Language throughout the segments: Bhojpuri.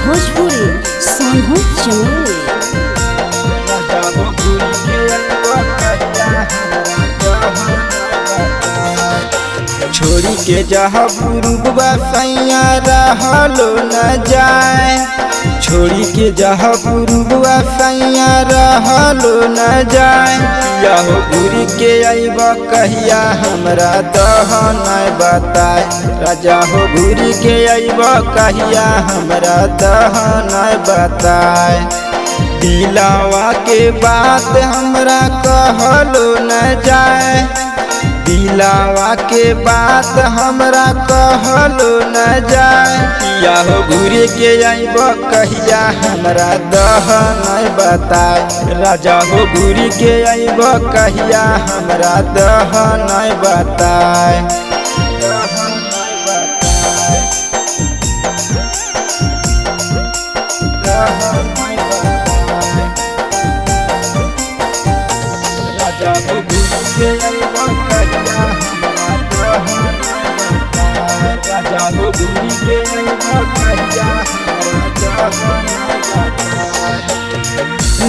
भोजपुरी सोनू चमोली। छोड़ी के जहाँ पुरुबा सैया रहलो न जाए, छोड़ी के जहाँ पुरुबा सैया रहलो न जाए। यहो घूरी के अइब कहिया हमरा दह नहीं बताए, राजा हो घूरी के अइब कहिया हमरा दह नहीं बताए। दिलावा के बात हमरा कहलो न जाए, दिलावा के बात हमरा कहलो न जाए। यहो घूरी के अइब कहिया हमरा दह नहीं बताए, राजा हो घूरी के अइब कहिया हमरा दह नहीं बताए।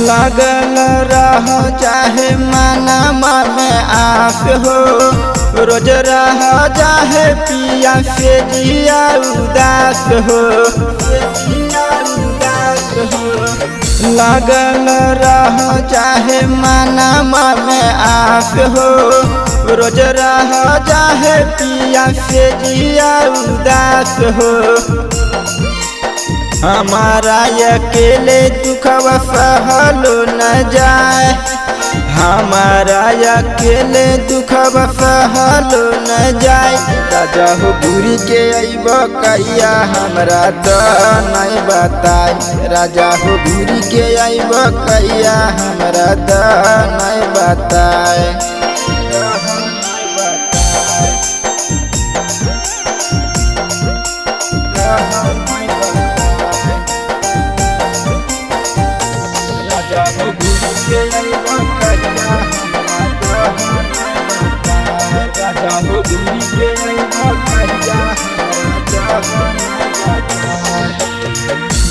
लागल रह चाहे मनमा में आस हो, रोज रह चाहे पिया से जिया उदास हो, लागल रह चाहे मनमा में आस हो, रोज रह चाहे पिया से जिया उदास हो। हमारा अकेले दुखवा सहलो न जाए, हमारा अकेले दुखवा सहलो न जाए। राजा हो घूरी के अइब कहिया हमरा दह नहीं बताए, राजा हो घूरी के अइब कहिया हमरा दह नहीं बताए।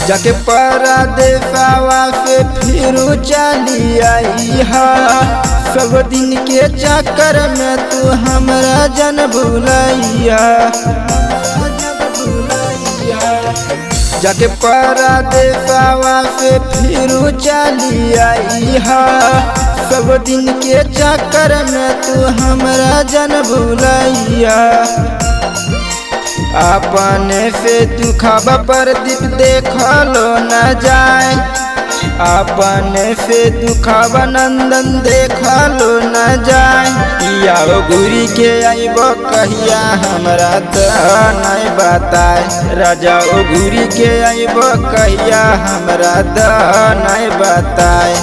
जाके परदेसवा से फिर चली आई हा, सब दिन के चक्कर में तू हमरा जन भूलैया। जाके परदेसवा से फिर चली आई हा, सब दिन के चक्कर में तू हमरा जन भूलैया। अपने से दुखबा प्रदीप देखलो न जाए, अपने से दुखबा नंदन देखलो न जाए। यहो घूरी के अइब कहिया हमरा दह नहीं बताए, राजा ओ घूरी के अइब कहिया हमरा दह नहीं बताए।